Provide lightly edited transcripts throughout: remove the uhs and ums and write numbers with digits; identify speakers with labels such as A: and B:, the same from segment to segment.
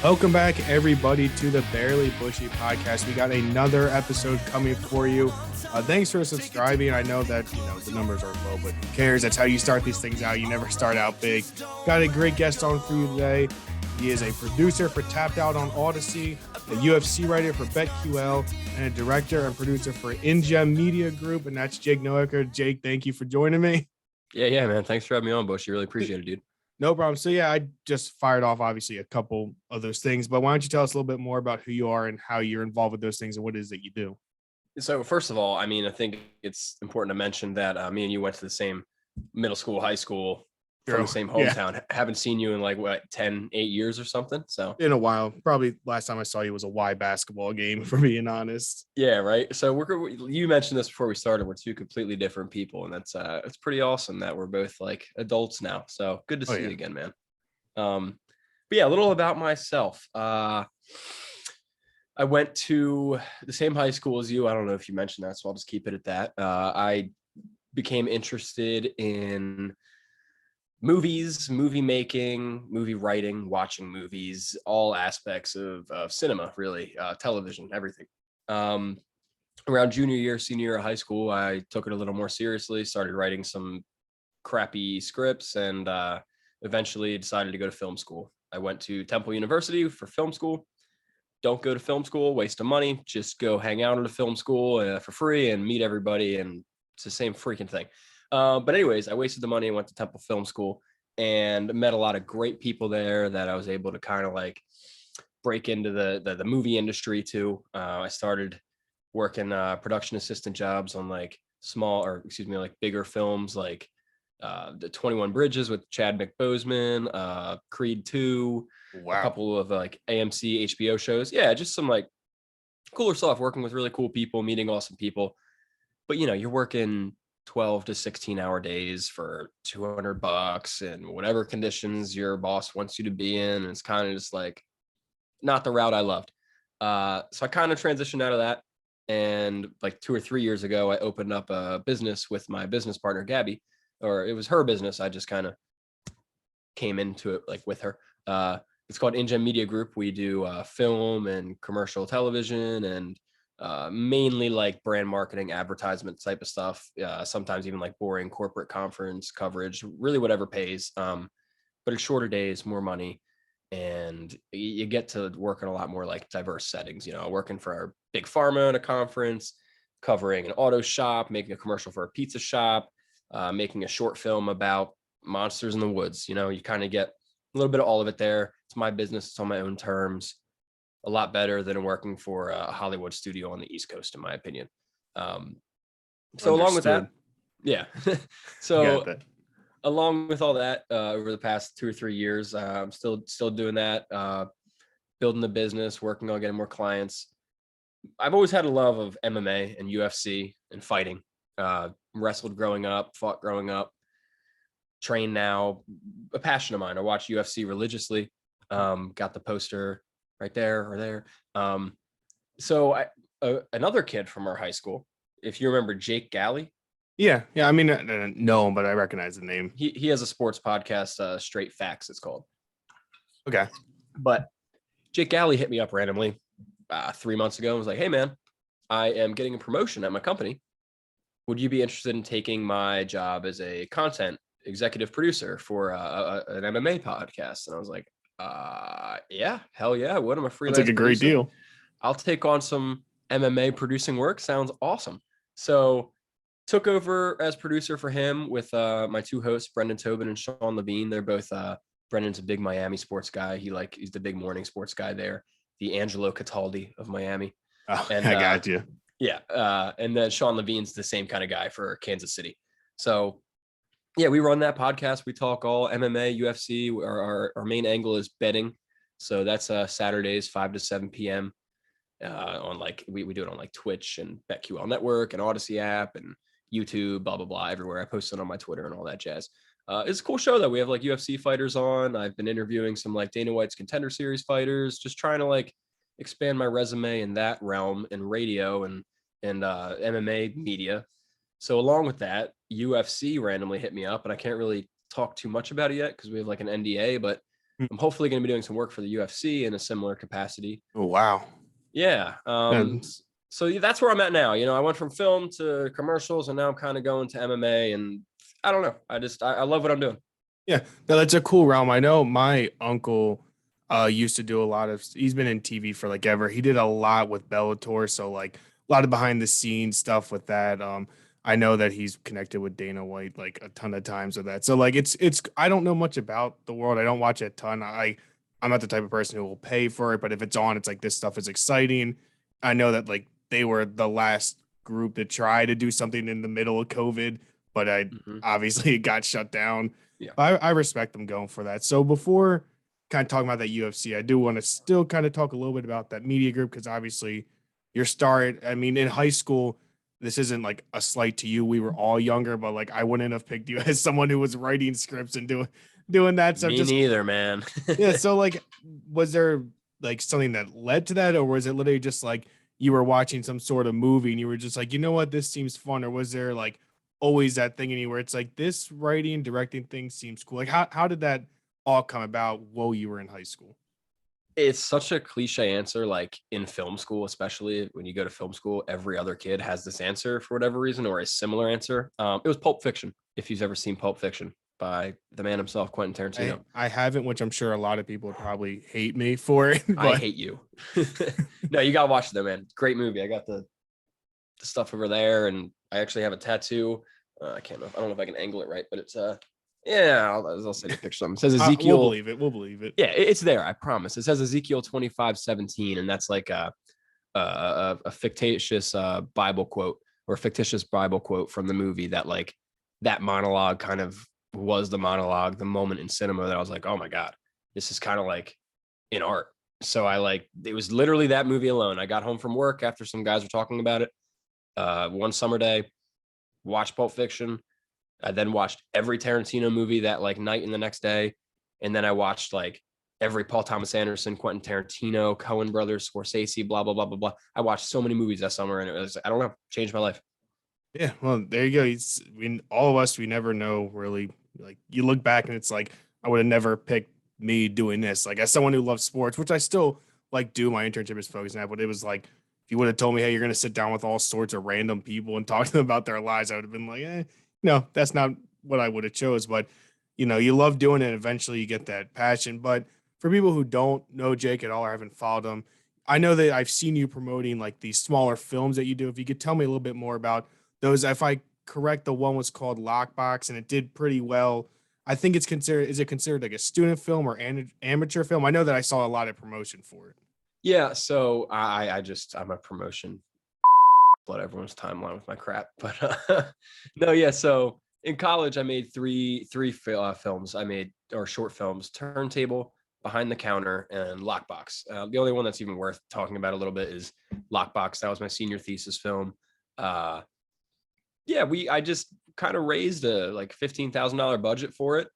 A: Welcome back, everybody, to the Barely Bushy podcast. We got another episode coming for you. Thanks for subscribing. I know that the numbers are low, but who cares? That's how you start these things out. You never start out big. Got a great guest on for you today. He is a producer for Tapped Out on Odyssey, a UFC writer for BetQL, and a director and producer for InGem Media Group. And that's Jake Noecker. Jake, thank you for joining me.
B: Yeah, man. Thanks for having me on, Bush. You really appreciate it, dude.
A: No problem. So yeah, I just fired off obviously a couple of those things, but why don't you tell us a little bit more about who you are and how you're involved with those things and what it is that you do?
B: So first of all, I think it's important to mention that me and you went to the same middle school, high school, from the same hometown. Yeah. Haven't seen you in 8 years or something. So
A: in a while. Probably last time I saw you was a Y basketball game, for being honest.
B: Yeah, right. So you mentioned this before we started. We're two completely different people, and that's it's pretty awesome that we're both adults now. So good to see you again, man. But yeah, a little about myself. I went to the same high school as you. I don't know if you mentioned that, so I'll just keep it at that. I became interested in movies, movie making, movie writing, watching movies, all aspects of cinema, really, television, everything. Around junior year, senior year of high school, I took it a little more seriously, started writing some crappy scripts, and eventually decided to go to film school. I went to Temple University for film school. Don't go to film school, waste of money. Just go hang out at a film school for free and meet everybody, and it's the same freaking thing. But anyways, I wasted the money and went to Temple Film School and met a lot of great people there that I was able to kind of break into the movie industry too. I started working production assistant jobs on bigger films like the 21 Bridges with Chadwick Boseman, Creed 2, a couple of AMC HBO shows. Yeah, just some cooler stuff, working with really cool people, meeting awesome people. But you're working 12 to 16-hour days for $200 and whatever conditions your boss wants you to be in. And it's kind of just not the route I loved. So I kind of transitioned out of that. And 2 or 3 years ago, I opened up a business with my business partner, Gabby, or it was her business. I just kind of came into it with her. It's called InGem Media Group. We do film and commercial television and mainly brand marketing, advertisement type of stuff. Sometimes even boring corporate conference coverage, really whatever pays. But it's shorter days, more money, and you get to work in a lot more diverse settings. Working for a big pharma at a conference, covering an auto shop, making a commercial for a pizza shop, making a short film about monsters in the woods. You kind of get a little bit of all of it there. It's my business. It's on my own terms. A lot better than working for a Hollywood studio on the East Coast, in my opinion. So along with that, yeah. So along with all that, over the past 2 or 3 years, I'm still doing that, building the business, working on getting more clients. I've always had a love of MMA and UFC and fighting. Wrestled growing up, fought growing up, train now, a passion of mine. I watch UFC religiously. Got the poster right there or there. So another kid from our high school, if you remember Jake Galley.
A: Yeah. I mean, no, but I recognize the name.
B: He has a sports podcast, Straight Facts, it's called.
A: Okay.
B: But Jake Galley hit me up randomly 3 months ago and was like, "Hey man, I am getting a promotion at my company. Would you be interested in taking my job as a content executive producer for an MMA podcast?" And I was like, yeah, hell yeah. What am I freelance?
A: That's a great deal.
B: I'll take on some MMA producing work. Sounds awesome. So took over as producer for him with my two hosts, Brendan Tobin and Sean Levine. They're both Brendan's a big Miami sports guy. He's the big morning sports guy there, the Angelo Cataldi of Miami.
A: Oh, and I got you.
B: Yeah. And then Sean Levine's the same kind of guy for Kansas City. So yeah, we run that podcast. We talk all MMA, UFC. Our main angle is betting. So that's Saturdays, 5 to 7 p.m. On we do it on Twitch and BetQL Network and Odyssey app and YouTube, blah, blah, blah, everywhere. I post it on my Twitter and all that jazz. It's a cool show though. We have UFC fighters on. I've been interviewing some Dana White's Contender Series fighters, just trying to expand my resume in that realm and radio and MMA media. So along with that, UFC randomly hit me up, and I can't really talk too much about it yet because we have an NDA, but I'm hopefully going to be doing some work for the UFC in a similar capacity.
A: Oh, wow.
B: Yeah. So that's where I'm at now. I went from film to commercials, and now I'm kind of going to MMA, and I don't know. I love what I'm doing.
A: Yeah, no, that's a cool realm. I know my uncle used to do a lot of, he's been in TV for like ever. He did a lot with Bellator, so like a lot of behind the scenes stuff with that. I know that he's connected with Dana White like a ton of times with that. So like it's I don't know much about the world. I don't watch it a ton. I'm not the type of person who will pay for it, but if it's on, it's like this stuff is exciting. I know that like they were the last group to try to do something in the middle of COVID, but obviously it got shut down.
B: Yeah.
A: I respect them going for that. So before kind of talking about that UFC, I do want to still kind of talk a little bit about that media group because obviously your start. I mean, in high school, this isn't like a slight to you. We were all younger, but like I wouldn't have picked you as someone who was writing scripts and doing that stuff.
B: Me neither, man.
A: Yeah. So like, was there like something that led to that, or was it literally just like you were watching some sort of movie and you were just like, you know what, this seems fun, or was there like always that thing anywhere it's like this writing directing thing seems cool? Like how did that all come about while you were in high school?
B: It's such a cliche answer. Like in film school, especially when you go to film school, every other kid has this answer for whatever reason, or a similar answer. It was Pulp Fiction. If you've ever seen Pulp Fiction by the man himself, Quentin Tarantino.
A: I haven't, which I'm sure a lot of people would probably hate me for it. But
B: I hate you. No, you gotta watch it though, man. Great movie. I got the stuff over there, and I actually have a tattoo. I don't know if I can angle it right, but it's yeah, I'll send you a picture. It says Ezekiel.
A: We'll believe it.
B: Yeah, it's there. I promise. It says Ezekiel 25:17, and that's like a fictitious Bible quote, or a fictitious Bible quote from the movie that like that monologue kind of was the monologue, the moment in cinema that I was like, oh my God, this is kind of like in art. So it was literally that movie alone. I got home from work after some guys were talking about it one summer day, watched Pulp Fiction. I then watched every Tarantino movie that like night and the next day. And then I watched like every Paul Thomas Anderson, Quentin Tarantino, Coen Brothers, Scorsese, blah, blah, blah, blah, blah. I watched so many movies that summer, and it was, I don't know, changed my life.
A: Yeah, well, there you go. All of us, we never know really. Like you look back and it's like I would have never picked me doing this. Like as someone who loves sports, which I still like do. My internship is focused on that, but it was like if you would have told me, hey, you're gonna sit down with all sorts of random people and talk to them about their lives, I would have been like, no, that's not what I would have chose. But you love doing it. Eventually, you get that passion. But for people who don't know Jake at all or haven't followed him, I know that I've seen you promoting like these smaller films that you do. If you could tell me a little bit more about those, if I correct, the one was called Lockbox and it did pretty well. I think is it considered like a student film or an amateur film? I know that I saw a lot of promotion for it.
B: Yeah. So I'm a promotion, blood everyone's timeline with my crap, but no, yeah. So in college, I made three films. Or short films: Turntable, Behind the Counter, and Lockbox. The only one that's even worth talking about a little bit is Lockbox. That was my senior thesis film. I just kind of raised a like $15,000 budget for it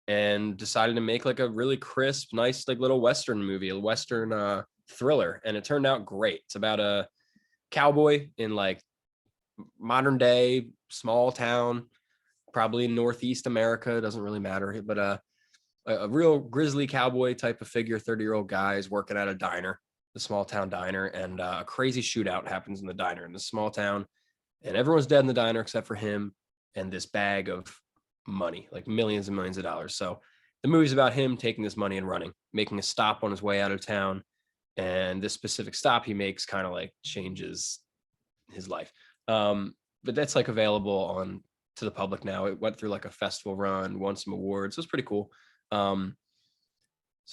B: and decided to make like a really crisp, nice, like little Western movie, a Western thriller. And it turned out great. It's about a cowboy in like modern day small town, probably in Northeast America. It doesn't really matter, but a real grizzly cowboy type of figure, 30-year-old guy is working at a diner, the small town diner, and a crazy shootout happens in the diner in the small town. And everyone's dead in the diner except for him and this bag of money, like millions and millions of dollars. So the movie's about him taking this money and running, making a stop on his way out of town. And this specific stop he makes kind of like changes his life. But that's like available to the public now. It went through like a festival run, won some awards. It was pretty cool. So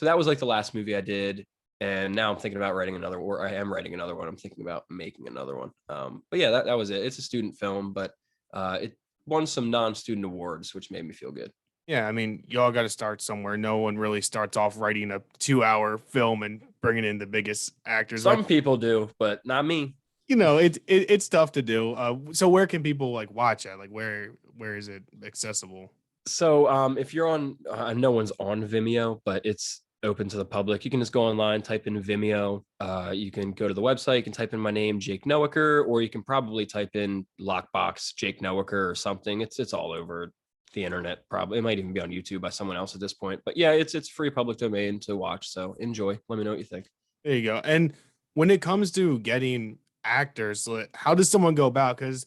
B: that was like the last movie I did. And now I'm thinking about writing another, or I am writing another one. I'm thinking about making another one. But yeah, that was it. It's a student film, but it won some non-student awards, which made me feel good.
A: Yeah, I mean, y'all got to start somewhere. No one really starts off writing a 2-hour film and bringing in the biggest actors.
B: Some people do, but not me.
A: It's tough to do. So where can people like watch it? Like where is it accessible?
B: So if you're on, no one's on Vimeo, but it's open to the public. You can just go online, type in Vimeo. You can go to the website. You can type in my name, Jake Noecker, or you can probably type in Lockbox Jake Noecker or something. It's all over the internet. Probably it might even be on YouTube by someone else at this point. But yeah, it's free public domain to watch. So enjoy. Let me know what you think.
A: There you go. And when it comes to getting actors, how does someone go about? Because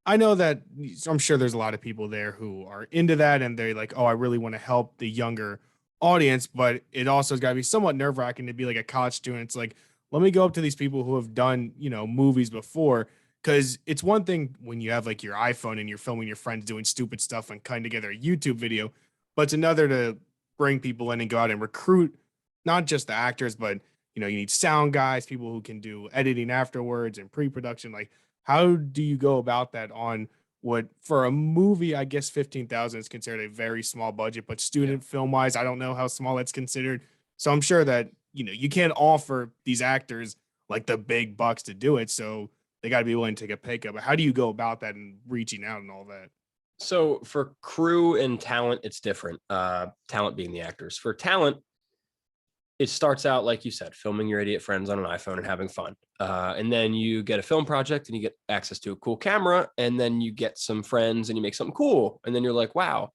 A: I know that I'm sure there's a lot of people there who are into that and they're like, oh, I really want to help the younger audience, but it also has got to be somewhat nerve wracking to be like a college student. It's like, let me go up to these people who have done, movies before. Cause it's one thing when you have like your iPhone and you're filming your friends doing stupid stuff and cutting together a YouTube video, but it's another to bring people in and go out and recruit not just the actors, but you need sound guys, people who can do editing afterwards and pre-production. Like, how do you go about that on what for a movie, I guess 15,000 is considered a very small budget, but student film wise, I don't know how small that's considered. So I'm sure that, you can't offer these actors like the big bucks to do it. So they got to be willing to take a pay cut. But how do you go about that and reaching out and all that?
B: So for crew and talent, it's different. Talent being the actors. For talent, it starts out, like you said, filming your idiot friends on an iPhone and having fun. And then you get a film project and you get access to a cool camera. And then you get some friends and you make something cool. And then you're like, wow,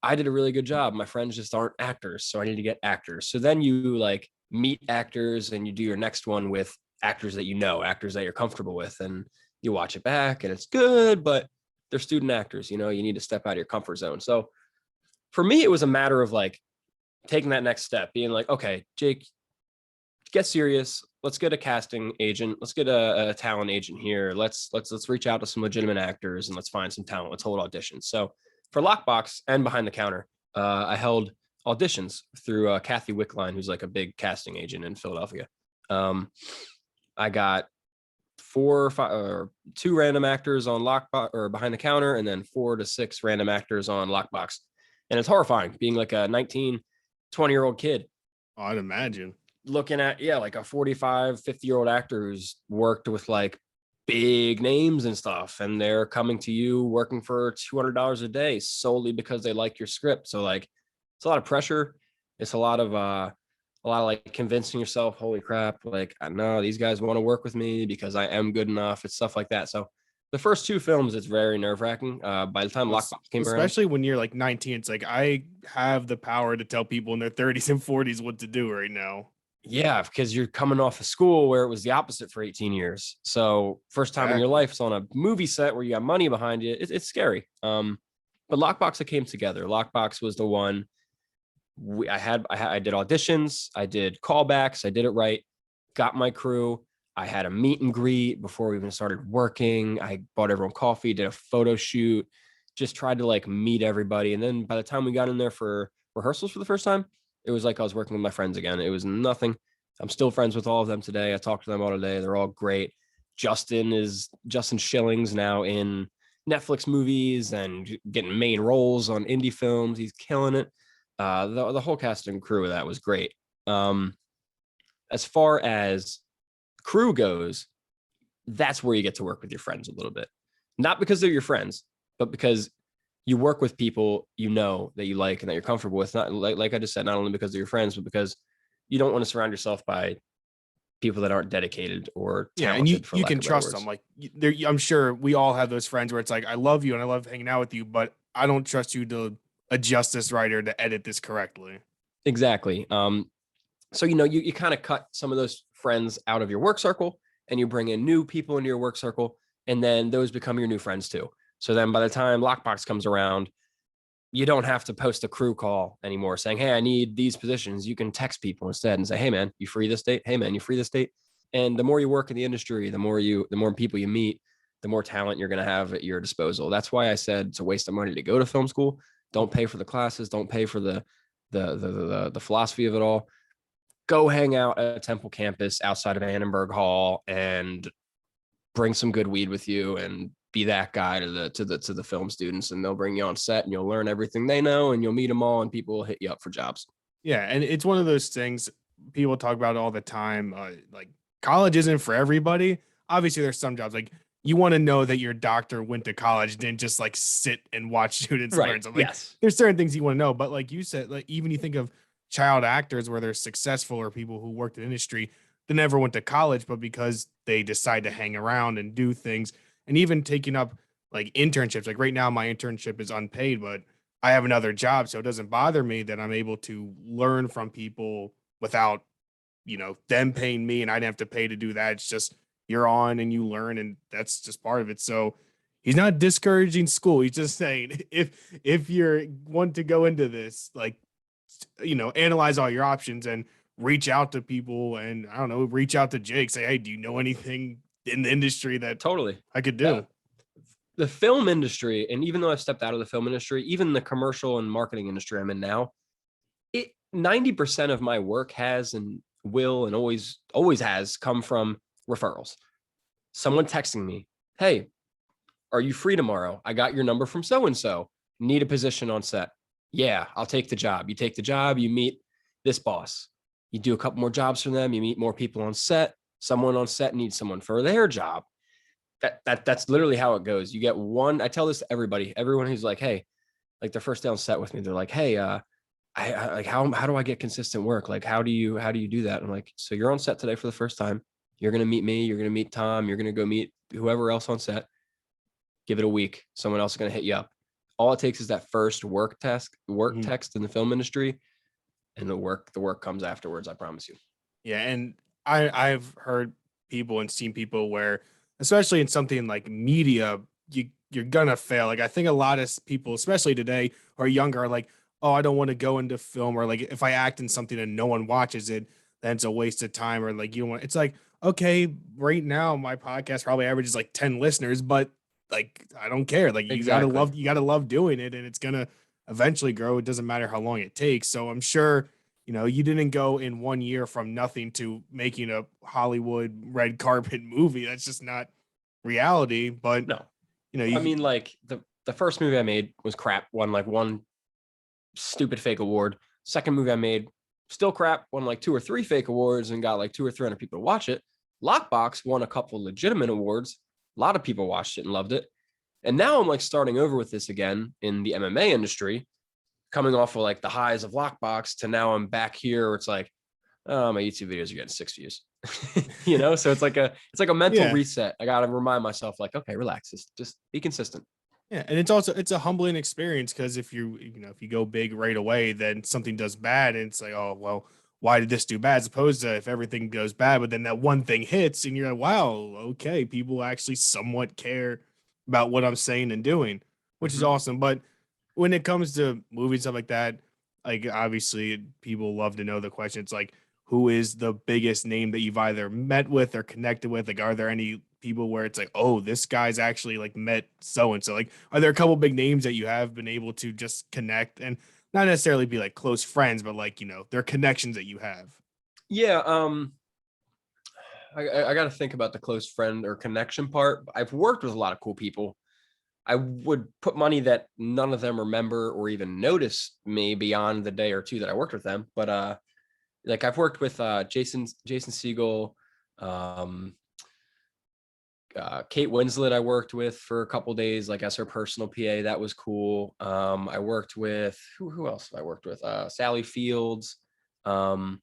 B: I did a really good job. My friends just aren't actors. So I need to get actors. So then you like meet actors and you do your next one with actors that actors that you're comfortable with. And you watch it back and it's good, but they're student actors. You need to step out of your comfort zone. So for me, it was a matter of like, taking that next step, being like, okay, Jake, get serious. Let's get a casting agent. Let's get a talent agent here. Let's reach out to some legitimate actors and let's find some talent. Let's hold auditions. So for Lockbox and Behind the Counter, I held auditions through Kathy Wickline, who's like a big casting agent in Philadelphia. I got 4 or 5 or 2 random actors on Lockbox or Behind the Counter, and then 4 to 6 random actors on Lockbox. And it's horrifying being like a 20-year-old kid.
A: Oh, I'd imagine
B: Looking at, like a 45, 50-year-old actor who's worked with like big names and stuff, and they're coming to you working for $200 a day solely because they like your script. So like, it's a lot of pressure. It's a lot of like convincing yourself, holy crap, like I know these guys want to work with me because I am good enough. It's stuff like that. So the first 2 films, it's very nerve-wracking. By the time Lockbox came around,
A: especially when you're like 19, it's like I have the power to tell people in their 30s and 40s what to do right now.
B: Yeah, because you're coming off of school where it was the opposite for 18 years. So first time in your life, it's on a movie set where you got money behind you. It's scary. But Lockbox, it came together. Lockbox was the one. I did auditions, I did callbacks, I did it right, got my crew. I had a meet and greet before we even started working. I bought everyone coffee, did a photo shoot, just tried to like meet everybody. And then by the time we got in there for rehearsals for the first time, it was like I was working with my friends again. It was nothing. I'm still friends with all of them today. I talk to them all today. They're all great. Justin Schilling's now in Netflix movies and getting main roles on indie films. He's killing it. The whole cast and crew of that was great. As far as crew goes, that's where you get to work with your friends a little bit. Not because they're your friends, but because you work with people that you like and that you're comfortable with. Not like I just said, not only because they're your friends, but because you don't want to surround yourself by people that aren't dedicated or talented.
A: And you can trust them. Like I'm sure we all have those friends where it's like, I love you and I love hanging out with you, but I don't trust you to adjust this right or to edit this correctly.
B: Exactly. So you kind of cut some of those friends out of your work circle and you bring in new people into your work circle, and then those become your new friends too. So then by the time Lockbox comes around, you don't have to post a crew call anymore saying, hey, I need these positions. You can text people instead and say, hey man, you free this date? Hey man, you free this date? And the more you work in the industry, the more people you meet, the more talent you're going to have at your disposal. That's why I said it's a waste of money to go to film school. Don't pay for the classes. Don't pay for the philosophy of it all. Go hang out at Temple campus outside of Annenberg Hall and bring some good weed with you and be that guy to the film students, and they'll bring you on set and you'll learn everything they know and you'll meet them all and people will hit you up for jobs.
A: Yeah. And it's one of those things people talk about all the time. Like college isn't for everybody. Obviously there's some jobs like you want to know that your doctor went to college, didn't just like sit and watch students learn. So, like,
B: yes.
A: There's certain things you want to know, but like you said, like even you think of child actors where they're successful or people who worked in industry, they never went to college, but because they decide to hang around and do things, and even taking up like internships. Like right now, my internship is unpaid, but I have another job, so it doesn't bother me that I'm able to learn from people without, them paying me, and I didn't have to pay to do that. It's just you're on and you learn, and that's just part of it. So he's not discouraging school. He's just saying if you're want to go into this, like, analyze all your options and reach out to people, and I don't know, reach out to Jake, say, hey, do you know anything in the industry that
B: Totally.
A: I could
B: Yeah.
A: do?
B: The film industry, and even though I've stepped out of the film industry, even the commercial and marketing industry I'm in now, 90% of my work has and will and always has come from referrals. Someone texting me, hey, are you free tomorrow? I got your number from so and so. Need a position on set. Yeah, I'll take the job. You take the job, you meet this boss. You do a couple more jobs for them, you meet more people on set. Someone on set needs someone for their job. That's literally how it goes. You get one. I tell this to everybody, everyone who's like, hey, like their first day on set with me, they're like, hey, I like how do I get consistent work? Like how do you do that? I'm like, so you're on set today for the first time. You're gonna meet me. You're gonna meet Tom. You're gonna go meet whoever else on set. Give it a week. Someone else is gonna hit you up. All it takes is that first work text in the film industry, and the work comes afterwards. I promise you.
A: Yeah, and I've heard people and seen people where, especially in something like media, you're gonna fail. Like I think a lot of people, especially today, who are younger, are like, oh, I don't want to go into film, or like if I act in something and no one watches it, then it's a waste of time, or like you don't want. It's like, okay, right now my podcast probably averages like 10 listeners, but like I don't care. Like
B: Exactly.
A: you gotta love doing it, and it's gonna eventually grow. It doesn't matter how long it takes. So I'm sure, you didn't go in 1 year from nothing to making a Hollywood red carpet movie. That's just not reality. But
B: No, I
A: you
B: mean, like the first movie I made was crap. Won like one stupid fake award. Second movie I made, still crap. Won like 2 or 3 fake awards and got like 200 or 300 people to watch it. Lockbox won a couple legitimate awards. A lot of people watched it and loved it. And now I'm like starting over with this again in the MMA industry, coming off of like the highs of Lockbox to now I'm back here where it's like, oh, my YouTube videos are getting 6 views. So it's like a mental
A: yeah.
B: reset. I gotta remind myself, like, okay, relax, just be consistent.
A: Yeah, and it's a humbling experience, because if you go big right away, then something does bad, and it's like, oh well, why did this do bad? As opposed to if everything goes bad, but then that one thing hits, and you're like, wow, okay, people actually somewhat care about what I'm saying and doing, which is
B: Mm-hmm.
A: awesome. But when it comes to movies, stuff like that, like obviously people love to know the question. It's like, who is the biggest name that you've either met with or connected with? Like, are there any people where it's like, oh, this guy's actually like met so and so? Like, are there a couple big names that you have been able to just connect and not necessarily be like close friends, but like, there are connections that you have?
B: Yeah, I got to think about the close friend or connection part. I've worked with a lot of cool people. I would put money that none of them remember or even notice me beyond the day or two that I worked with them. But like I've worked with Jason Segel, um, Kate Winslet. I worked with for a couple days, like as her personal PA. That was cool. I worked with who else have I worked with? Sally Fields, um,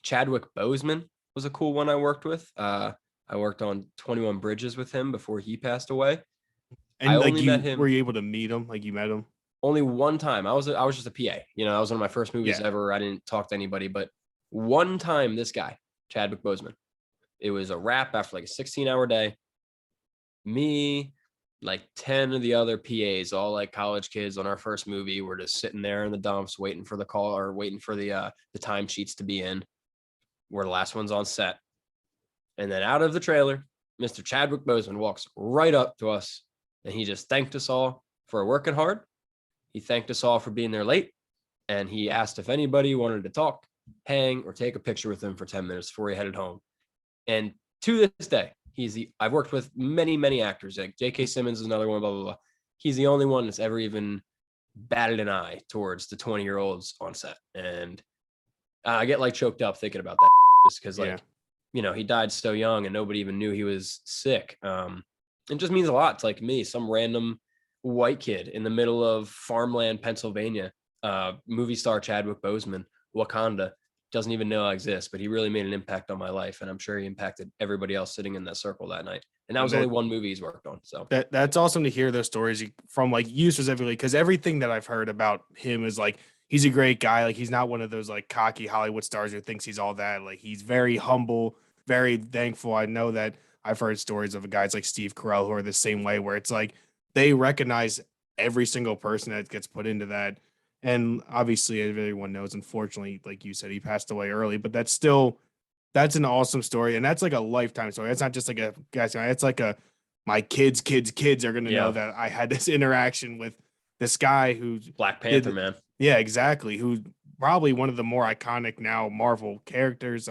B: Chadwick Boseman was a cool one I worked with. I worked on 21 Bridges with him before he passed away. I
A: And like,
B: only met
A: you were
B: him
A: you able to meet him? Like, you met him?
B: only one time. I was just a PA. That was one of my first movies
A: Yeah.
B: ever. I didn't talk to anybody, but one time this guy, Chadwick Boseman, it was a wrap after like a 16-hour day. Me, like 10 of the other PAs, all like college kids on our first movie, were just sitting there in the dumps waiting for the call or waiting for the timesheets to be in. We're the last ones on set. And then out of the trailer, Mr. Chadwick Boseman walks right up to us and he just thanked us all for working hard. He thanked us all for being there late. And he asked if anybody wanted to talk, hang, or take a picture with him for 10 minutes before he headed home. And to this day, I've worked with many, many actors. Like J.K. Simmons is another one, blah, blah, blah. He's the only one that's ever even batted an eye towards the 20-year-olds on set. And I get like choked up thinking about that just because
A: Yeah.
B: like, he died so young and nobody even knew he was sick. It just means a lot to like me, some random white kid in the middle of farmland, Pennsylvania, movie star Chadwick Boseman, Wakanda. doesn't even know I exist, but he really made an impact on my life. And I'm sure he impacted everybody else sitting in that circle that night. And that was only one movie he's worked on. So
A: that's awesome to hear those stories from like you specifically, because everything that I've heard about him is like he's a great guy. Like he's not one of those like cocky Hollywood stars who thinks he's all that. Like he's very humble, very thankful. I know that I've heard stories of guys like Steve Carell who are the same way, where it's like they recognize every single person that gets put into that. And obviously, everyone knows, unfortunately, like you said, he passed away early, but that's an awesome story. And that's like a lifetime story. That's not just like a guy's story. It's like my kids are going to know that I had this interaction with this guy who
B: Black Panther, man.
A: Yeah, exactly. Who's probably one of the more iconic now Marvel characters.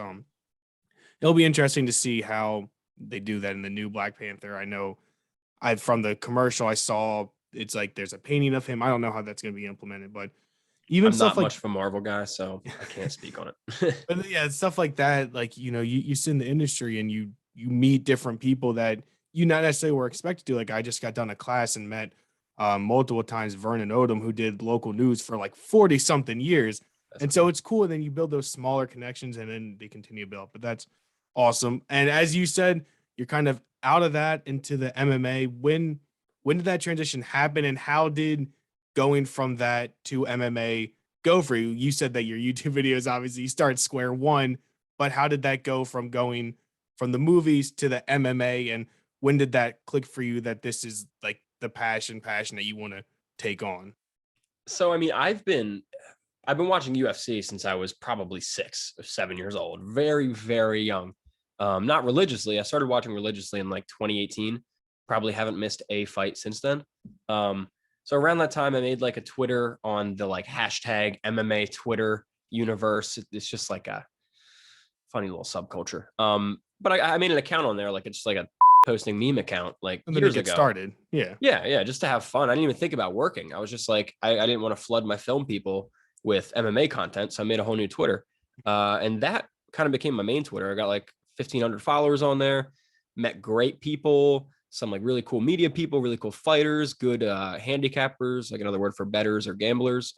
A: It'll be interesting to see how they do that in the new Black Panther. I know from the commercial I saw, it's like there's a painting of him. I don't know how that's going to be implemented, but even
B: I'm
A: stuff
B: not
A: like
B: much of a Marvel guy, so I can't speak on it.
A: but yeah, stuff like that, like you sit in the industry and you meet different people that you not necessarily were expected to. Like I just got done a class and met multiple times Vernon Odom, who did local news for like 40 something years. And so it's cool. And then you build those smaller connections and then they continue to build. But that's awesome. And as you said, you're kind of out of that into the MMA. When did that transition happen, and how did going from that to MMA go for you? You said that your YouTube videos, obviously you start square one, but how did that go from going from the movies to the MMA, and when did that click for you that this is like the passion that you want to take on?
B: So, I mean, I've been watching UFC since I was probably 6 or 7 years old, very, very young. Not religiously. I started watching religiously in like 2018. Probably haven't missed a fight since then. So around that time, I made like a Twitter on the like hashtag MMA Twitter universe. It's just like a funny little subculture. But I made an account on there, like it's just like a posting meme account, like
A: And then
B: years
A: it gets
B: ago.
A: started. Yeah.
B: Yeah, just to have fun. I didn't even think about working. I was just like, I didn't want to flood my film people with MMA content, so I made a whole new Twitter, and that kind of became my main Twitter. I got like 1,500 followers on there. Met great people, some like really cool media people, really cool fighters, good handicappers, like another word for bettors or gamblers.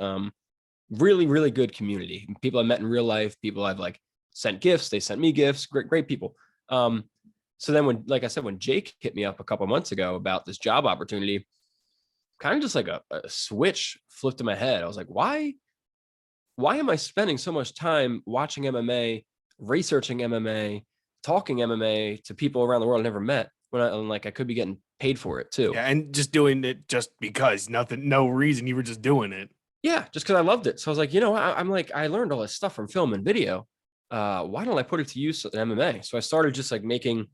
B: Really, really good community. People I met in real life, people I've like sent gifts, they sent me gifts, great people. So then when, like I said, when Jake hit me up a couple months ago about this job opportunity, kind of just like a switch flipped in my head. I was like, why am I spending so much time watching MMA, researching MMA, talking MMA to people around the world I never met when I could be getting paid for it too.
A: Yeah, and just doing it just because, no reason, you were just doing it.
B: Yeah, just because I loved it. So I was like, I'm like, I learned all this stuff from film and video. Why don't I put it to use in MMA? So I started just like making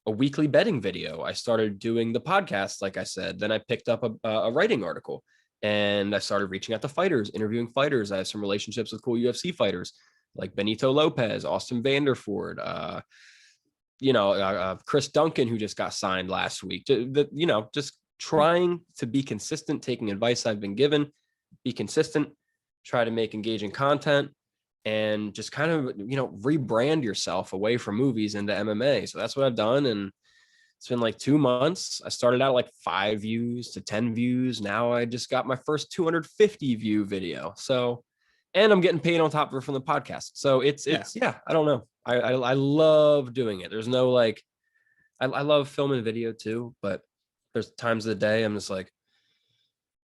B: a weekly betting video. I started doing the podcast, like I said. Then I picked up a writing article and I started reaching out to fighters, interviewing fighters. I have some relationships with cool UFC fighters like Benito Lopez, Austin Vanderford, Chris Duncan, who just got signed last week. Just trying to be consistent, taking advice I've been given, be consistent, try to make engaging content, and just kind of, rebrand yourself away from movies into MMA. So that's what I've done. And it's been like 2 months. I started out like 5 views to 10 views. Now I just got my first 250 view video. So, and I'm getting paid on top of it from the podcast. So it's, I don't know. I love doing it. There's no like, I love film and video too, but there's times of the day I'm just like,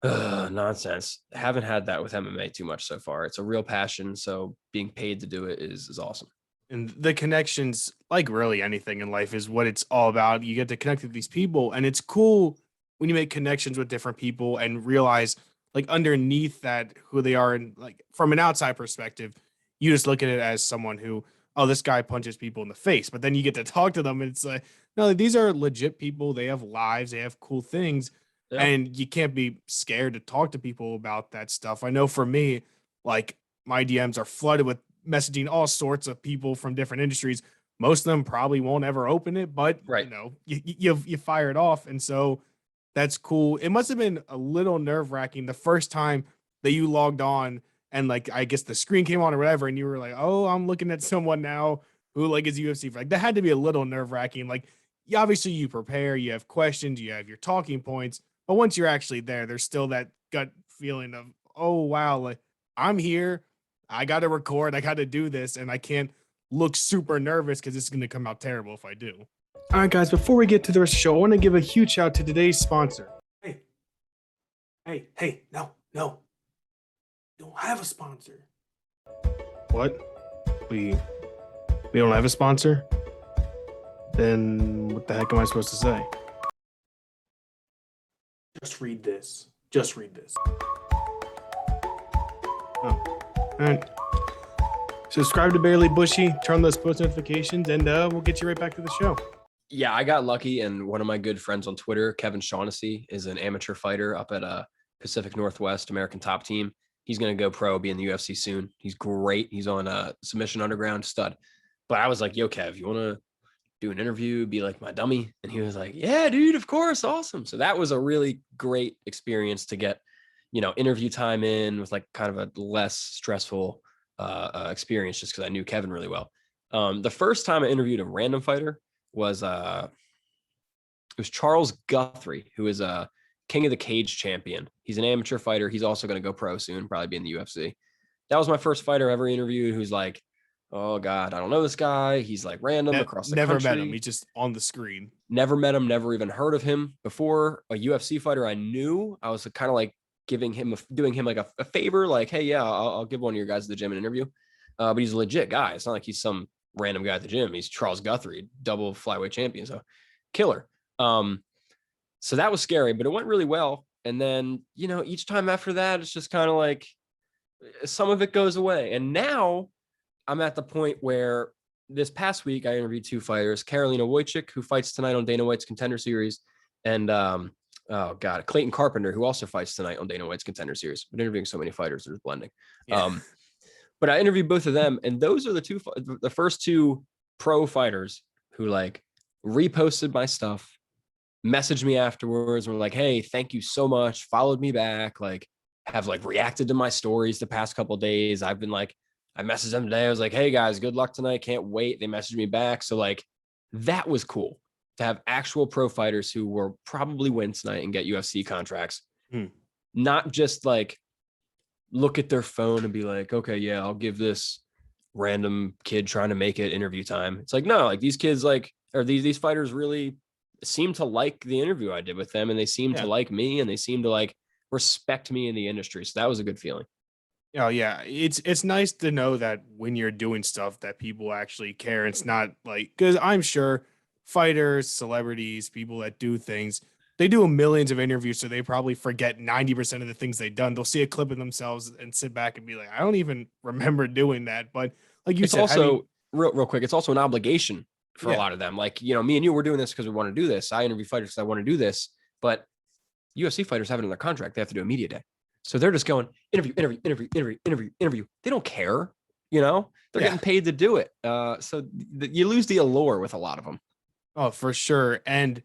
B: nonsense. Haven't had that with MMA too much so far. It's a real passion. So being paid to do it is awesome.
A: And the connections, like really anything in life, is what it's all about. You get to connect with these people, and it's cool when you make connections with different people and realize, like, underneath that, who they are. And like from an outside perspective, you just look at it as someone who, oh, this guy punches people in the face. But then you get to talk to them, and it's like, no, these are legit people. They have lives. They have cool things.
B: Yeah.
A: And you can't be scared to talk to people about that stuff. I know for me, like my DMs are flooded with messaging all sorts of people from different industries. Most of them probably won't ever open it, but
B: right.
A: You fire it off. And so that's cool. It must have been a little nerve wracking the first time that you logged on and like, I guess the screen came on or whatever. And you were like, oh, I'm looking at someone now who like is UFC. Like that had to be a little nerve wracking. Like obviously you prepare, you have questions, you have your talking points, but once you're actually there, there's still that gut feeling of, oh, wow, like I'm here. I got to record, I got to do this, and I can't look super nervous because it's going to come out terrible if I do. All right, guys, before we get to the rest of the show, I want to give a huge shout out to today's sponsor. Hey, no, we don't have a sponsor. What? We don't have a sponsor? Then what the heck am I supposed to say? Just read this. Oh, all right. Subscribe to Barely Bushy, turn on those post notifications, and we'll get you right back to the show.
B: Yeah, I got lucky, and one of my good friends on Twitter, Kevin Shaughnessy, is an amateur fighter up at Pacific Northwest American Top Team. He's going to go pro, be in the UFC soon. He's great. He's on Submission Underground, stud. But I was like, yo, Kev, you want to do an interview, be like my dummy? And he was like, yeah, dude, of course. Awesome. So that was a really great experience to get, interview time in with like kind of a less stressful experience, just because I knew Kevin really well. The first time I interviewed a random fighter was it was Charles Guthrie, who is a King of the Cage champion. He's an amateur fighter. He's also going to go pro soon, probably be in the UFC. That was my first fighter ever interviewed who's like, oh God, I don't know this guy. He's like random across the country.
A: Never met him. He's just on the screen.
B: Never met him. Never even heard of him before. A UFC fighter I knew. I was kind of like doing him like a favor. Like, hey, yeah, I'll give one of your guys at the gym an interview. But he's a legit guy. It's not like he's some random guy at the gym. He's Charles Guthrie, double flyweight champion. So killer. So that was scary, but it went really well. And then, each time after that, it's just kind of like some of it goes away. And now I'm at the point where this past week I interviewed two fighters, Karolina Wojcik, who fights tonight on Dana White's Contender Series, and Clayton Carpenter, who also fights tonight on Dana White's Contender Series. But interviewing so many fighters, there's blending. Yeah. But I interviewed both of them, and those are the first two pro fighters who like reposted my stuff, messaged me afterwards, and were like, hey, thank you so much, followed me back, like have like reacted to my stories the past couple of days. I've been like, I messaged them today. I was like, hey guys, good luck tonight. Can't wait. They messaged me back. So like, that was cool to have actual pro fighters who will probably win tonight and get UFC contracts. Not just like look at their phone and be like, okay, yeah, I'll give this random kid trying to make it interview time. It's like, no, like these kids these fighters really seem to like the interview I did with them, and they seem to like me, and they seem to like respect me in the industry. So that was a good feeling.
A: Oh yeah, it's nice to know that when you're doing stuff that people actually care. It's not like, because I'm sure fighters, celebrities, people that do things, they do millions of interviews, so they probably forget 90% of the things they've done. They'll see a clip of themselves and sit back and be like, I don't even remember doing that. But like you said,
B: also real quick, it's also an obligation for a lot of them. Like, me and you were doing this because we want to do this. I interview fighters because I want to do this, but UFC fighters have it in their contract. They have to do a media day. So they're just going interview. They don't care, they're getting paid to do it. So you lose the allure with a lot of them.
A: Oh, for sure. And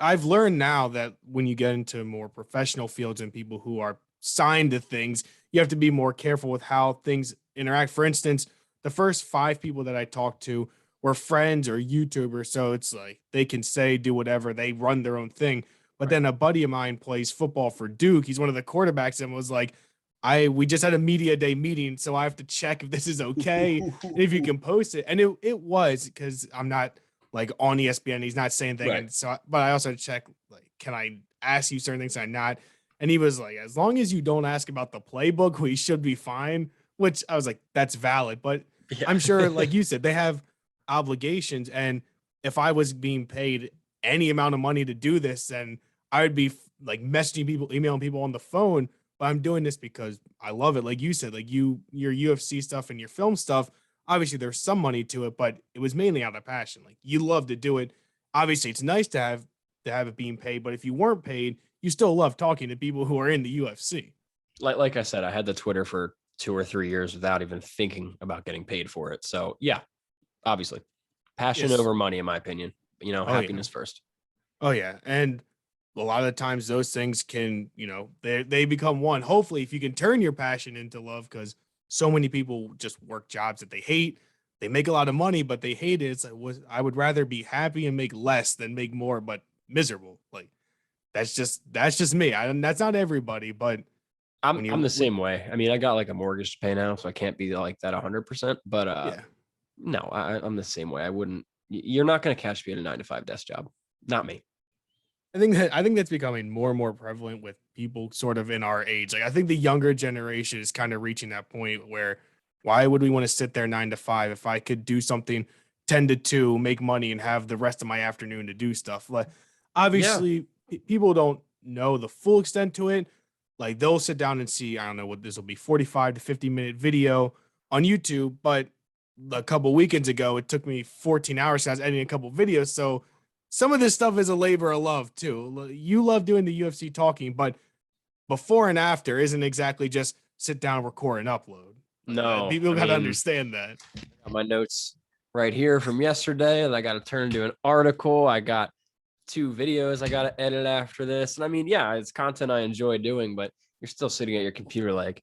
A: I've learned now that when you get into more professional fields and people who are signed to things, you have to be more careful with how things interact. For instance, the first 5 people that I talked to were friends or YouTubers. So it's like they can do whatever, they run their own thing. But then a buddy of mine plays football for Duke. He's one of the quarterbacks, and was like, we just had a media day meeting, so I have to check if this is okay and if you can post it. And it was, because I'm not like on ESPN. He's not saying things. Right. And so, but I also check, like, can I ask you certain things? Can I not? And he was like, as long as you don't ask about the playbook, we should be fine. Which I was like, that's valid. But I'm sure, like you said, they have obligations. And if I was being paid any amount of money to do this, then I would be like messaging people, emailing people on the phone. But I'm doing this because I love it. Like you said, like your UFC stuff and your film stuff, obviously there's some money to it, but it was mainly out of passion. Like, you love to do it. Obviously it's nice to have it being paid, but if you weren't paid, you still love talking to people who are in the UFC.
B: Like I said, I had the Twitter for 2 or 3 years without even thinking about getting paid for it. So yeah, obviously passion over money, in my opinion, happiness first.
A: Oh yeah. And a lot of the times those things can, they become one. Hopefully, if you can turn your passion into love, because so many people just work jobs that they hate. They make a lot of money, but they hate it. It's like, I would rather be happy and make less than make more, but miserable. Like, that's just me. That's not everybody, but
B: I'm the same way. I mean, I got like a mortgage to pay now, so I can't be like that 100%. But
A: Yeah.
B: no, I'm the same way. I wouldn't. You're not going to catch me at a 9 to 5 desk job. Not me.
A: I think that's becoming more and more prevalent with people sort of in our age. Like I think the younger generation is kind of reaching that point where why would we want to sit there 9 to 5 if I could do something 10 to 2, make money, and have the rest of my afternoon to do stuff? Like
B: Yeah.
A: obviously, people don't know the full extent to it. Like they'll sit down and see, I don't know what this will be, 45 to 50-minute video on YouTube, but a couple weekends ago, it took me 14 hours. So I was editing a couple videos, so some of this stuff is a labor of love too. You love doing the UFC talking, but before and after isn't exactly just sit down, record, and upload.
B: No,
A: People
B: I
A: got to
B: mean,
A: understand that.
B: I got my notes right here from yesterday, and I got to turn into an article. I got 2 videos I got to edit after this. And I mean, yeah, it's content I enjoy doing, but you're still sitting at your computer like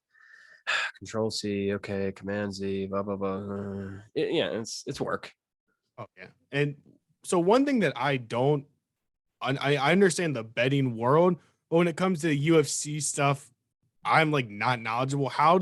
B: Control C, okay, Command Z, blah blah blah. Yeah, it's work.
A: Oh yeah, and so one thing that I don't, I understand the betting world, but when it comes to UFC stuff, I'm like not knowledgeable. How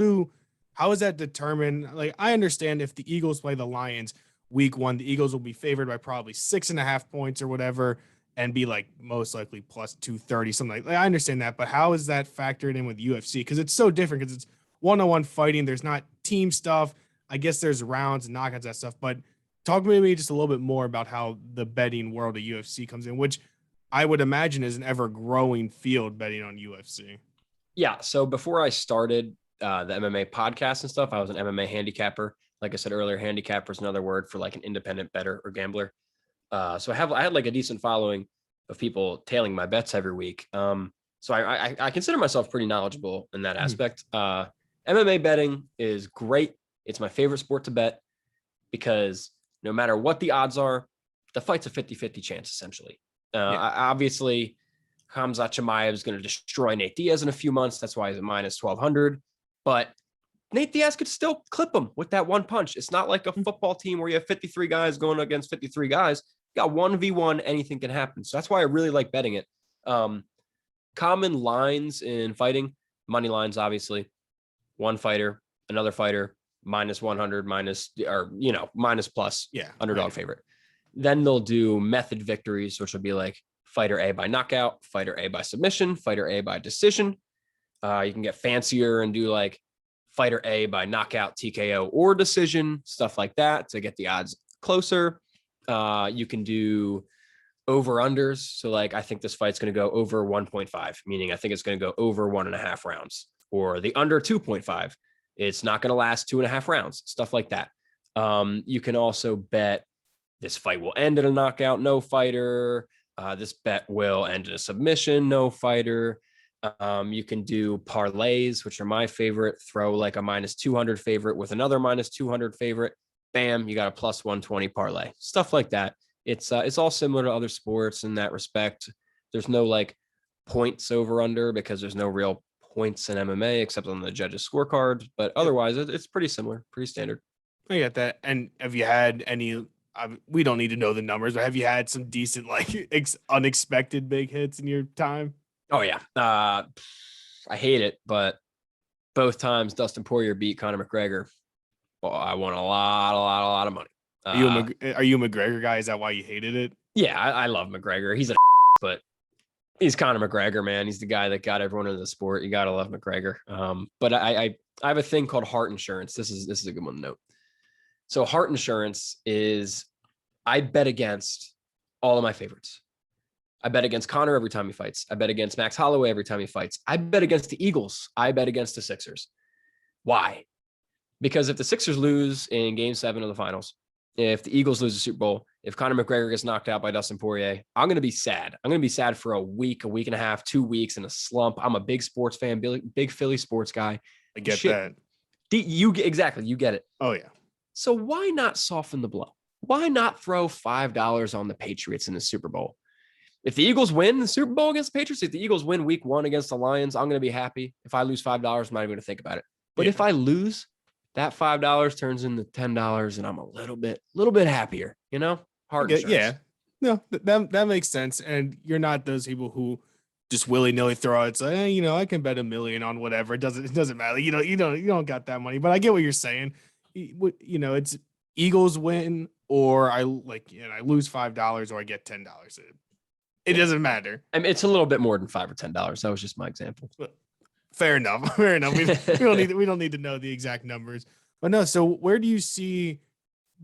A: is that determined? Like I understand if the Eagles play the Lions week 1, the Eagles will be favored by probably 6.5 points or whatever, and be like most likely plus 230, something like that. I understand that, but how is that factored in with UFC? Because it's so different because it's one-on-one fighting. There's not team stuff. I guess there's rounds and knockouts, that stuff. But talk to me just a little bit more about how the betting world of UFC comes in, which I would imagine is an ever growing field betting on UFC.
B: Yeah. So before I started the MMA podcast and stuff, I was an MMA handicapper. Like I said earlier, handicapper is another word for like an independent bettor or gambler. So I had like a decent following of people tailing my bets every week. So I consider myself pretty knowledgeable in that aspect. MMA betting is great. It's my favorite sport to bet because no matter what the odds are, the fight's a 50-50 chance, essentially. Obviously, Khamzat Chimaev is going to destroy Nate Diaz in a few months. That's why he's at minus 1,200. But Nate Diaz could still clip him with that one punch. It's not like a football team where you have 53 guys going against 53 guys. You got 1v1, anything can happen. So that's why I really like betting it. Common lines in fighting, money lines, obviously. One fighter, another fighter, minus 100, minus plus, underdog favorite. Then they'll do method victories, which will be like fighter A by knockout, fighter A by submission, fighter A by decision. You can get fancier and do like fighter A by knockout, TKO, or decision, stuff like that to get the odds closer. You can do over-unders. So like, I think this fight's going to go over 1.5, meaning I think it's going to go over 1.5 rounds, or the under 2.5. It's not going to last 2.5 rounds, stuff like that. You can also bet this fight will end in a knockout, no fighter. This bet will end in a submission, no fighter. You can do parlays, which are my favorite. Throw like a minus 200 favorite with another minus 200 favorite. Bam, you got a plus 120 parlay. Stuff like that. It's all similar to other sports in that respect. There's no like points over under because there's no real points in MMA except on the judges' scorecard. But otherwise, it's pretty similar, pretty standard.
A: I get that. And have you had any? We don't need to know the numbers, but have you had some decent, like unexpected big hits in your time?
B: Oh yeah, I hate it, but both times Dustin Poirier beat Conor McGregor, well, I won a lot of money.
A: Are you a McGregor guy? Is that why you hated it?
B: Yeah, I love McGregor. He's a but he's Conor McGregor, man. He's the guy that got everyone into the sport. You gotta love McGregor. But I have a thing called heart insurance. This is a good one to note. So heart insurance is I bet against all of my favorites. I bet against Conor every time he fights. I bet against Max Holloway every time he fights. I bet against the Eagles. I bet against the Sixers. Why? Because if the Sixers lose in Game 7 of the finals, if the Eagles lose the Super Bowl, if Conor McGregor gets knocked out by Dustin Poirier, I'm going to be sad. I'm going to be sad for a week and a half, 2 weeks in a slump. I'm a big sports fan, big Philly sports guy.
A: I get that.
B: Exactly. You get it.
A: Oh, yeah.
B: So why not soften the blow? Why not throw $5 on the Patriots in the Super Bowl? If the Eagles win the Super Bowl against the Patriots, if the Eagles win week 1 against the Lions, I'm going to be happy. If I lose $5, I'm not even going to think about it. But if I lose, that $5 turns into $10 and I'm a little bit happier, heart insurance.
A: Yeah. No, that makes sense. And you're not those people who just willy-nilly throw out. It's like, I can bet $1 million on whatever. It doesn't matter. You don't got that money. But I get what you're saying. It's Eagles win or I lose $5 or I get $10. It doesn't matter.
B: I mean, it's a little bit more than $5 or $10. That was just my example.
A: Fair enough. Fair enough. We don't need to know the exact numbers. But no, so where do you see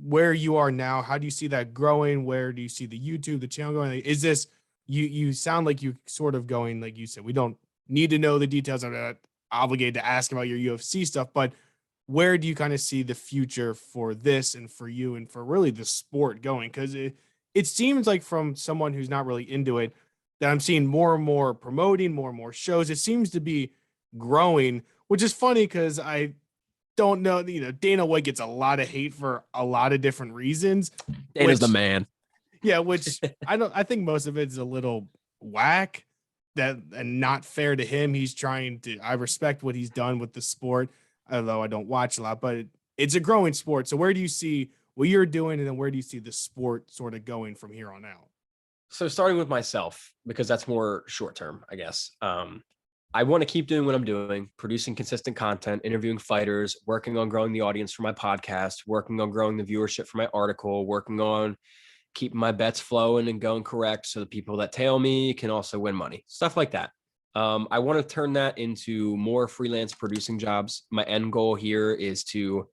A: where you are now? How do you see that growing? Where do you see the YouTube, the channel going? Is this you sound like you sort of going, like you said, we don't need to know the details. I'm not obligated to ask about your UFC stuff, but where do you kind of see the future for this and for you and for really the sport going? Because it seems like from someone who's not really into it that I'm seeing more and more promoting, more and more shows. It seems to be growing, which is funny because I don't know, Dana White gets a lot of hate for a lot of different reasons.
B: Dana's the man.
A: Yeah, which I think most of it is a little whack and not fair to him. I respect what he's done with the sport, although I don't watch a lot, but it's a growing sport. So where do you see what you're doing, and then where do you see the sport sort of going from here on out?
B: So starting with myself, because that's more short term, I guess. I want to keep doing what I'm doing, producing consistent content, interviewing fighters, working on growing the audience for my podcast, working on growing the viewership for my article, working on keeping my bets flowing and going correct so the people that tail me can also win money, stuff like that. I want to turn that into more freelance producing jobs. My end goal here is to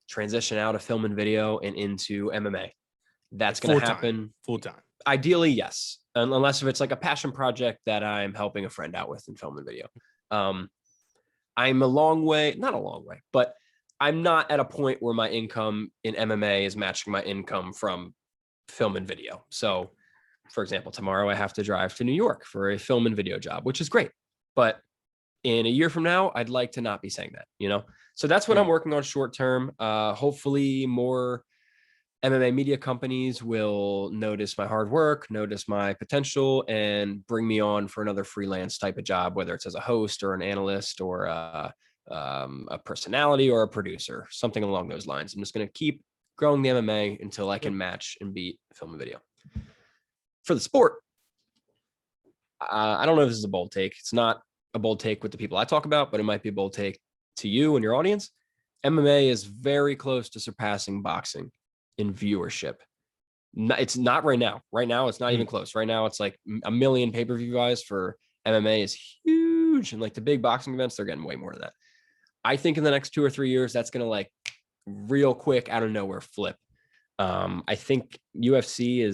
B: transition out of film and video and into MMA. That's going to happen
A: full time.
B: Ideally, yes, unless if it's like a passion project that I'm helping a friend out with in film and video. I'm not a long way, but I'm not at a point where my income in MMA is matching my income from film and video. So, for example, tomorrow I have to drive to New York for a film and video job, which is great. But in a year from now, I'd like to not be saying that, So that's what I'm working on short term. Hopefully more MMA media companies will notice my hard work, notice my potential, and bring me on for another freelance type of job, whether it's as a host or an analyst or a personality or a producer, something along those lines. I'm just going to keep growing the MMA until I can match and beat film and video. For the sport, I don't know if this is a bold take. It's not a bold take with the people I talk about, but it might be a bold take to you and your audience. MMA is very close to surpassing boxing in viewership. It's not right now. Right now, it's not even close. Right now, it's like a million pay-per-view guys for MMA is huge. And like the big boxing events, they're getting way more than that. I think in the next 2 or 3 years, that's going to like real quick out of nowhere flip. I think UFC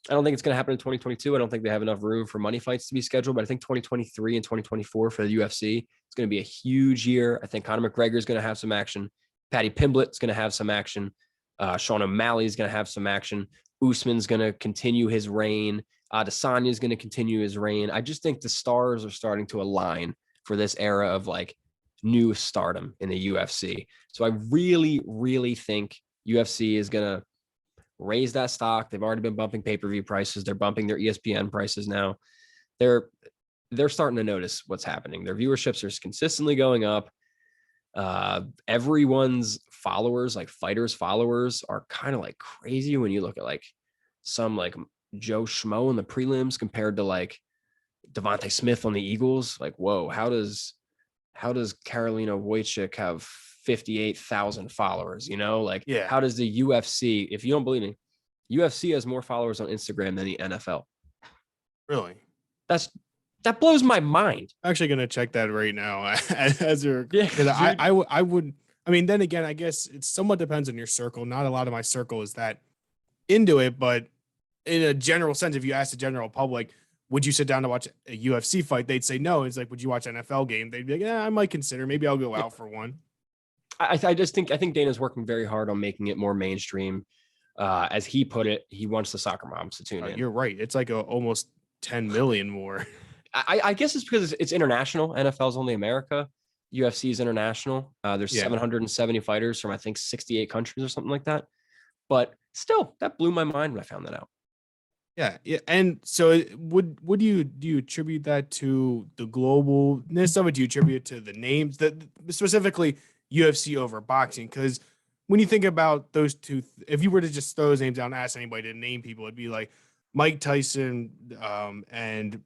B: I don't think it's going to happen in 2022. I don't think they have enough room for money fights to be scheduled, but I think 2023 and 2024 for the UFC, it's going to be a huge year. I think Conor McGregor is going to have some action. Paddy Pimblett is going to have some action. Sean O'Malley is going to have some action. Usman's going to continue his reign. Adesanya is going to continue his reign. I just think the stars are starting to align for this era of like new stardom in the UFC. So I really, really think UFC is going to raise that stock. They've already been bumping pay-per-view prices. They're bumping their ESPN prices now. They're starting to notice what's happening. Their viewerships are consistently going up. Everyone's followers, like fighters' followers, are kind of like crazy when you look at like some like Joe Schmo in the prelims compared to like Devontae Smith on the Eagles. Like, whoa, how does Karolina Wojcik have 58,000 followers? Like,
A: yeah.
B: How does the UFC, if you don't believe me, UFC has more followers on Instagram than the NFL.
A: Really?
B: That blows my mind.
A: I'm actually gonna check that right now as you're,
B: Yeah,
A: because I would. I mean, then again, I guess it somewhat depends on your circle. Not a lot of my circle is that into it, but in a general sense, if you ask the general public, would you sit down to watch a UFC fight? They'd say no. It's like, would you watch an NFL game? They'd be like, yeah, I might consider. Maybe I'll go out for one.
B: I think Dana's working very hard on making it more mainstream. As he put it, he wants the soccer moms to tune in.
A: You're right. It's like almost 10 million more.
B: I guess it's because it's international. NFL's only America. UFC is international. There's 770 fighters from I think 68 countries or something like that. But still, that blew my mind when I found that out.
A: Yeah. And so do you attribute that to the globalness of it? Do you attribute it to the names, that specifically UFC over boxing? Because when you think about those two, if you were to just throw those names down and ask anybody to name people, it'd be like Mike Tyson and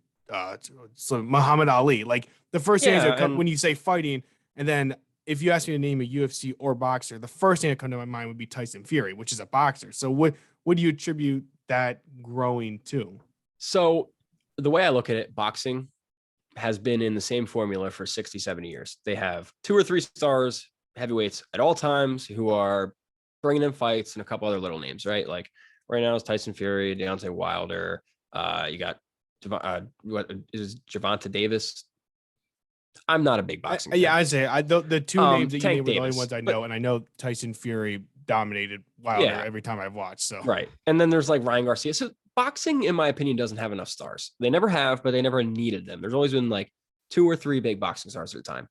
A: so Muhammad Ali. Like the first thing that come when you say fighting, and then if you ask me to name a UFC or boxer, the first thing that come to my mind would be Tyson Fury, which is a boxer. So what do you attribute that growing to?
B: So the way I look at it, boxing has been in the same formula for 60, 70 years. They have 2 or 3 stars, heavyweights at all times who are bringing in fights and a couple other little names, right? Like right now it's Tyson Fury, Deontay Wilder. You got what is Gervonta Davis? I'm not a big boxing fan.
A: Yeah, I say the two names that you
B: Tank
A: named were the only
B: Davis,
A: ones I know, and I know Tyson Fury dominated Wilder every time I've watched. So
B: right, and then there's like Ryan Garcia. So boxing, in my opinion, doesn't have enough stars. They never have, but they never needed them. There's always been like 2 or 3 big boxing stars at a time.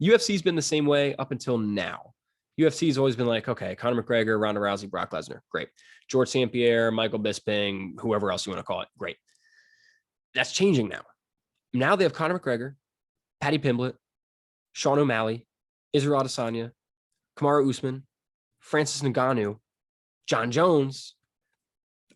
B: UFC's been the same way up until now. UFC's always been like, okay, Conor McGregor, Ronda Rousey, Brock Lesnar, great. George St. Pierre, Michael Bisping, whoever else you want to call it, great. That's changing now. Now they have Conor McGregor, Paddy Pimblett, Sean O'Malley, Israel Adesanya, Kamaru Usman, Francis Ngannou, John Jones.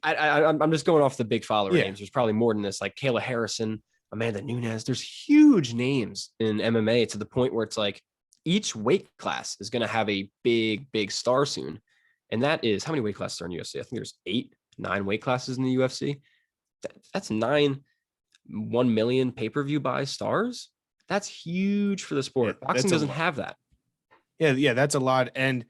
B: I'm just going off the big follower names. There's probably more than this, like Kayla Harrison, Amanda Nunes. There's huge names in MMA to the point where it's like each weight class is going to have a big star soon. And that is, how many weight classes are in UFC? I think there's 8, 9 weight classes in the UFC. That's 9 1 million pay-per-view buy stars. That's huge for the sport. Boxing doesn't have that.
A: Yeah, that's a lot. And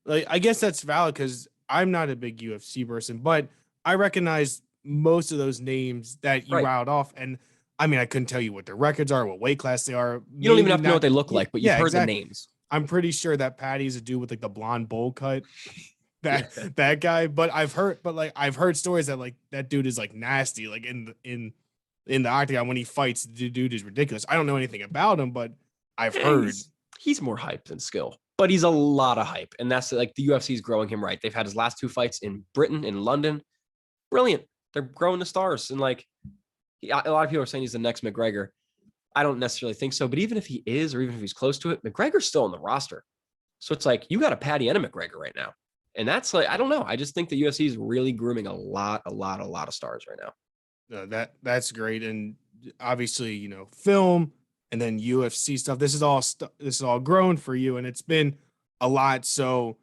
A: like, I guess that's valid because I'm not a big UFC person, but I recognize most of those names that you riled off. And I mean, I couldn't tell you what their records are, what weight class they are.
B: You don't even have to know what they look like, but you've heard the names.
A: I'm pretty sure that Patty's a dude with like the blonde bowl cut. That guy. But I've heard stories that like that dude is like nasty, like in the octagon when he fights. The dude is ridiculous. I don't know anything about him, but I've heard
B: he's more hype than skill. But he's a lot of hype. And that's like the UFC is growing him right. They've had his last 2 fights in Britain, in London. Brilliant. They're growing the stars. And like a lot of people are saying he's the next McGregor. I don't necessarily think so. But even if he is, or even if he's close to it, McGregor's still on the roster. So it's like you got a Patty and a McGregor right now. And that's like, I don't know. I just think the UFC is really grooming a lot of stars right now.
A: That's great. And obviously, film and then UFC stuff. This is all grown for you, and it's been a lot. So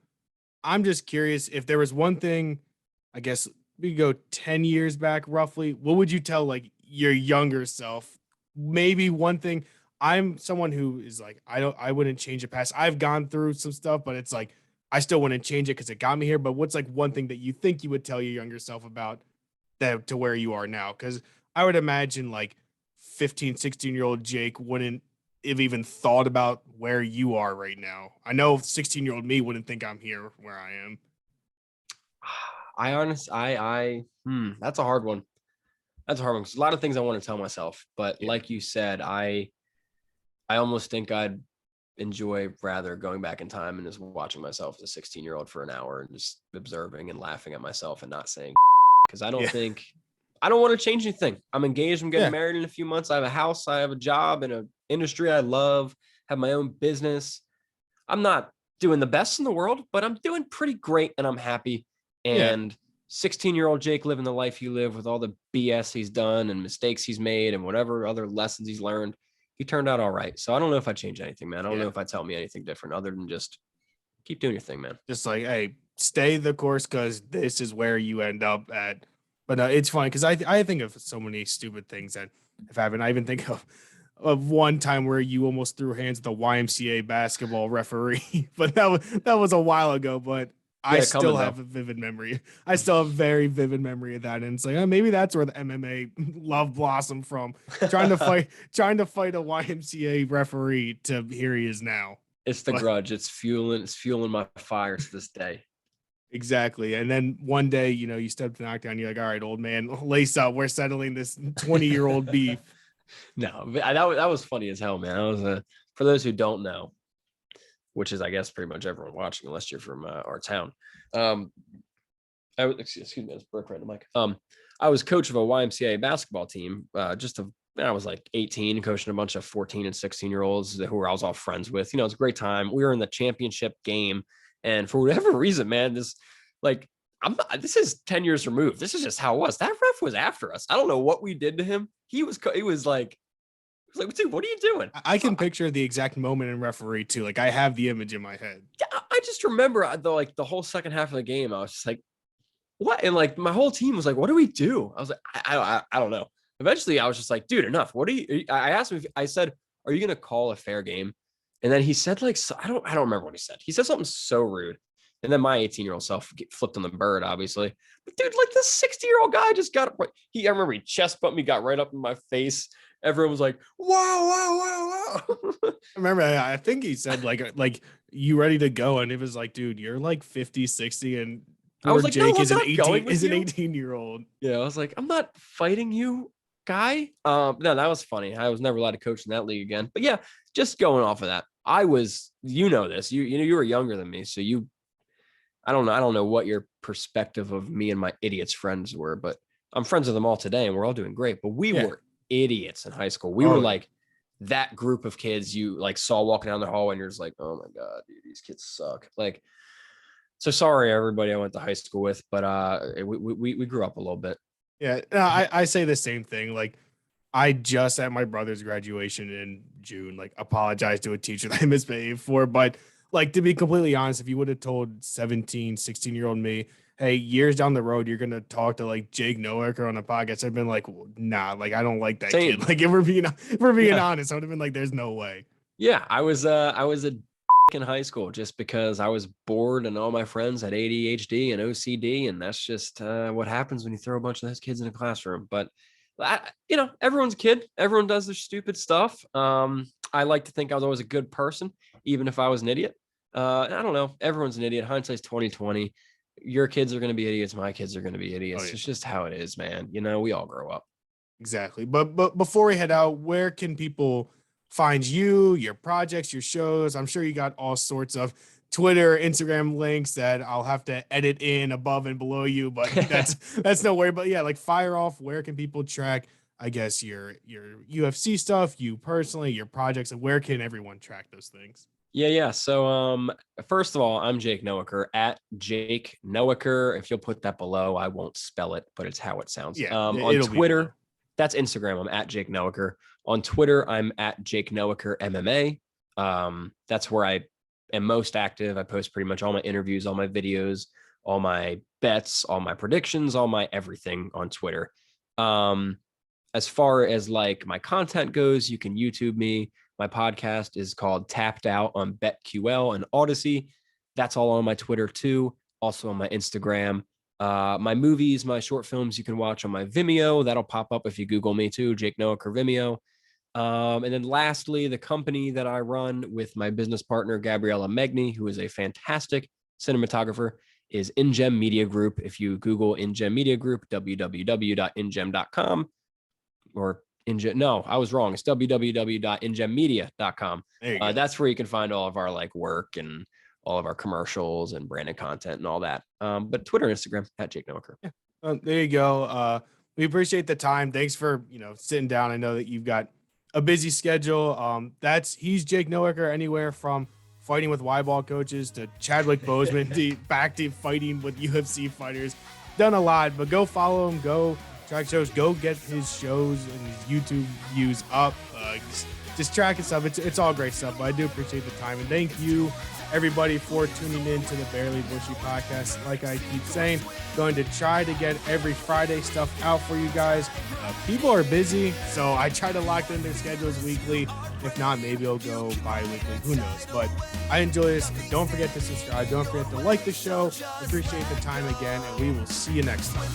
A: I'm just curious if there was one thing, I guess we could go 10 years back roughly. What would you tell like your younger self? Maybe one thing. I'm someone who is like, I wouldn't change it past. I've gone through some stuff, but it's like, I still wouldn't change it because it got me here. But what's like one thing that you think you would tell your younger self about that to where you are now? Because I would imagine like 15, 16-year-old Jake wouldn't have even thought about where you are right now. I know 16-year-old me wouldn't think I'm here where I am.
B: That's a hard one. That's a hard one. There's a lot of things I want to tell myself, but like you said, I almost think I'd enjoy rather going back in time and just watching myself as a 16-year-old for an hour and just observing and laughing at myself and not saying because I don't think I don't want to change anything. I'm engaged. I'm getting married in a few months. I have a house. I have a job in an industry I love, have my own business. I'm not doing the best in the world, but I'm doing pretty great and I'm happy. And 16-year-old Jake living the life he lived with all the BS he's done and mistakes he's made and whatever other lessons he's learned. He turned out all right. So I don't know if I change anything, man. I don't know if I tell me anything different other than just keep doing your thing, man.
A: Just like, hey, stay the course because this is where you end up at. But it's funny because I think of so many stupid things that have happened. I even think of one time where you almost threw hands at the YMCA basketball referee, but that was a while ago. But I still have a vivid memory. I still have a very vivid memory of that, and it's like maybe that's where the MMA love blossomed from. Trying to fight a YMCA referee to here he is now.
B: It's the grudge. It's fueling my fire to this day.
A: Exactly. And then one day, you step to knockdown. You're like, all right, old man, lace up. We're settling this 20-year-old beef.
B: No, that was funny as hell, man. That was for those who don't know, which is, I guess, pretty much everyone watching, unless you're from our town. Excuse me, it's broke right in the mic. I was coach of a YMCA basketball team. I was like 18, coaching a bunch of 14 and 16-year-olds who I was all friends with. It's a great time. We were in the championship game. And for whatever reason, man, this like this is 10 years removed. This is just how it was. That ref was after us. I don't know what we did to him. He was like, dude, what are you doing?
A: I can picture the exact moment in referee too. Like I have the image in my head.
B: Yeah, I just remember the whole second half of the game. I was just like, what? And like my whole team was like, what do we do? I was like, I don't know. Eventually I was just like, dude, enough. I asked him, I said, are you going to call a fair game? And then he said like, I don't remember what he said. He said something so rude. And then my 18-year-old self flipped on the bird, obviously. But dude, like this 60-year-old guy just got, I remember he chest bumped me, got right up in my face. Everyone was like, wow.
A: I remember, I think he said like you ready to go? And it was like, dude, you're like 50, 60. And
B: I was like,
A: Jake
B: no,
A: is an 18-year-old.
B: Yeah, I was like, I'm not fighting you, guy. No, that was funny. I was never allowed to coach in that league again. But yeah, just going off of that, I was, this, you were younger than me. So I don't know what your perspective of me and my idiots friends were, but I'm friends with them all today and we're all doing great. But we were idiots in high school. We were like that group of kids you like saw walking down the hallway and you're just like, oh my God, dude, these kids suck. Like, so sorry, everybody I went to high school with, but we grew up a little bit.
A: Yeah, I say the same thing. Like, I just at my brother's graduation in June, like apologized to a teacher that I misbehaved for. But like, to be completely honest, if you would have told 17, 16-year-old me, hey, years down the road, you're going to talk to like Jake Noecker on a podcast, I've been like, nah, like, I don't like that
B: Same.
A: kid. Like, if we're being honest, I would have been like, there's no way.
B: Yeah, I was a in high school just because I was bored and all my friends had ADHD and OCD. And that's just what happens when you throw a bunch of those kids in a classroom. But, everyone's a kid. Everyone does their stupid stuff. I like to think I was always a good person, even if I was an idiot. I don't know. Everyone's an idiot. Hindsight's 20/20. Your kids are going to be idiots. My kids are going to be idiots. Oh, yeah. It's just how it is, man. We all grow up.
A: Exactly. But before we head out, where can people find you, your projects, your shows? I'm sure you got all sorts of Twitter, Instagram links that I'll have to edit in above and below you, but that's no worry. But yeah, like fire off. Where can people track, I guess, your UFC stuff, you personally, your projects, and where can everyone track those things?
B: Yeah. So, first of all, I'm Jake Noecker at Jake Noecker. If you'll put that below, I won't spell it, but it's how it sounds.
A: Yeah,
B: on Twitter, that's Instagram. I'm at Jake Noecker. On Twitter, I'm at Jake Noecker MMA. That's where I am most active. I post pretty much all my interviews, all my videos, all my bets, all my predictions, all my everything on Twitter. As far as like my content goes, you can YouTube me. My podcast is called Tapped Out on BetQL and Odyssey. That's all on my Twitter too. Also on my Instagram. My movies, my short films, you can watch on my Vimeo. That'll pop up if you Google me too, Jake Noecker Vimeo. And then lastly, the company that I run with my business partner, Gabriella Megni, who is a fantastic cinematographer, is InGem Media Group. If you Google InGem Media Group, www.ingem.com or InGem. No, I was wrong. It's www.ingemmedia.com. That's where you can find all of our like work and all of our commercials and branded content and all that. But Twitter and Instagram at Jake Noecker.
A: Yeah. There you go. We appreciate the time. Thanks for, sitting down. I know that you've got a busy schedule. He's Jake Noecker, anywhere from fighting with Y-ball coaches to Chadwick Boseman back to fighting with UFC fighters. Done a lot, but go follow him, go track shows, go get his shows and his YouTube views up. Just track his stuff. It's all great stuff, but I do appreciate the time. And thank you, everybody, for tuning in to the Barely Bushy podcast. Like I keep saying, going to try to get every Friday stuff out for you guys. People are busy, so I try to lock in their schedules weekly. If not, maybe I'll go bi-weekly. Who knows? But I enjoy this. Don't forget to subscribe. Don't forget to like the show. Appreciate the time again, and we will see you next time.